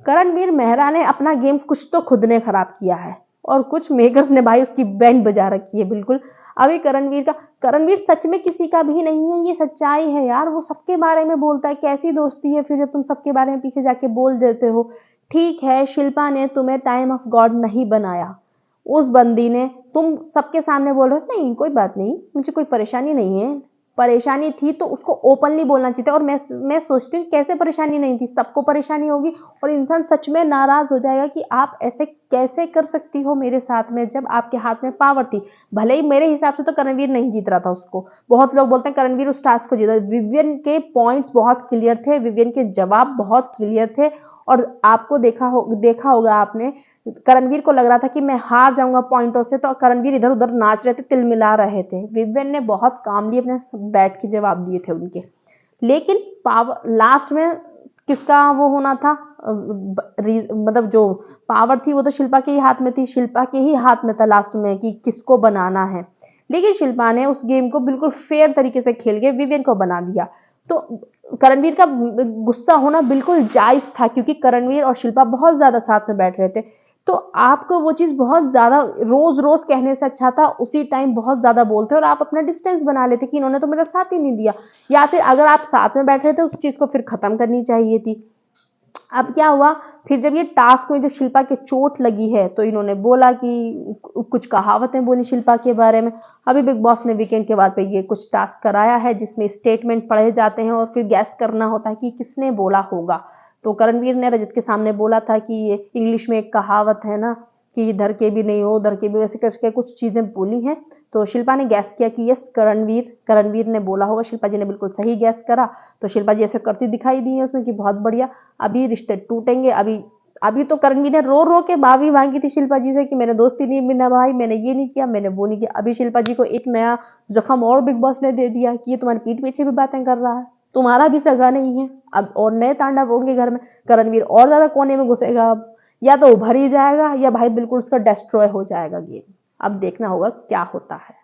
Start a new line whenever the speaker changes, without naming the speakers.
करणवीर मेहरा ने अपना गेम कुछ तो खुद ने खराब किया है और कुछ मेकर्स ने भाई उसकी बैंड बजा रखी है बिल्कुल। अभी करणवीर सच में किसी का भी नहीं है, ये सच्चाई है यार। वो सबके बारे में बोलता है, कैसी दोस्ती है फिर जब तुम सबके बारे में पीछे जाके बोल देते हो। ठीक है, शिल्पा ने तुम्हें टाइम ऑफ गॉड नहीं बनाया, उस बंदी ने, तुम सबके सामने बोल रहे हो नहीं कोई बात नहीं, मुझे कोई परेशानी नहीं है। परेशानी थी तो उसको ओपनली बोलना चाहिए था। और मैं सोचती हूँ कैसे परेशानी नहीं थी, सबको परेशानी होगी और इंसान सच में नाराज हो जाएगा कि आप ऐसे कैसे कर सकती हो मेरे साथ में, जब आपके हाथ में पावर थी। भले ही मेरे हिसाब से तो करणवीर नहीं जीत रहा था उसको, बहुत लोग बोलते हैं करणवीर उस टास्क को जीता। विवियन के पॉइंट्स बहुत क्लियर थे, विवियन के जवाब बहुत क्लियर थे। और आपको देखा होगा आपने, करणवीर को लग रहा था कि मैं हार जाऊंगा पॉइंटों से, तो करणवीर इधर उधर नाच रहे थे, तिल मिला रहे थे। विवियन ने बहुत कामली अपने बैठ के जवाब दिए थे उनके। लेकिन पावर लास्ट में किसका वो होना था, मतलब जो पावर थी वो तो शिल्पा के ही हाथ में थी, शिल्पा के ही हाथ में था लास्ट में कि किसको बनाना है। लेकिन शिल्पा ने उस गेम को बिल्कुल फेयर तरीके से खेल के विवियन को बना दिया। तो करणवीर का गुस्सा होना बिल्कुल जायज था, क्योंकि करणवीर और शिल्पा बहुत ज्यादा साथ में बैठ रहे थे। तो आपको वो चीज बहुत ज्यादा रोज रोज कहने से अच्छा था उसी टाइम बहुत ज्यादा बोलते और आप अपना डिस्टेंस बना लेते कि इन्होंने तो मेरा साथ ही नहीं दिया। या फिर अगर आप साथ में बैठ रहे थे उस चीज को फिर खत्म करनी चाहिए थी। अब क्या हुआ, फिर जब ये टास्क में जो शिल्पा के चोट लगी है तो इन्होंने बोला कि कुछ कहावतें बोली शिल्पा के बारे में। अभी बिग बॉस ने वीकेंड के बाद पे ये कुछ टास्क कराया है जिसमें स्टेटमेंट पढ़े जाते हैं और फिर गैस करना होता है कि किसने बोला होगा। तो करणवीर ने रजत के सामने बोला था कि ये इंग्लिश में एक कहावत है ना कि इधर के भी नहीं हो उधर के भी, वैसे करके कुछ चीजें बोली हैं। तो शिल्पा ने गैस किया कि यस करणवीर ने बोला होगा। शिल्पा जी ने बिल्कुल सही गैस करा। तो शिल्पा जी ऐसे करती दिखाई दी है उसमें कि बहुत बढ़िया, अभी रिश्ते टूटेंगे। अभी तो करणवीर ने रो रो के माफी मांगी थी शिल्पा जी से कि मैंने दोस्ती नहीं निभाई, मैंने ये नहीं किया, मैंने वो नहीं किया। अभी शिल्पा जी को एक नया जख्म और बिग बॉस ने दे दिया कि ये तुम्हारी पीठ पीछे भी बातें कर रहा है, तुम्हारा भी सगा नहीं है। अब और नए तांडव होंगे घर में, करणवीर और ज्यादा कोने में घुसेगा। अब या तो उभर ही जाएगा या भाई बिल्कुल उसका डिस्ट्रॉय हो जाएगा गेम। अब देखना होगा क्या होता है।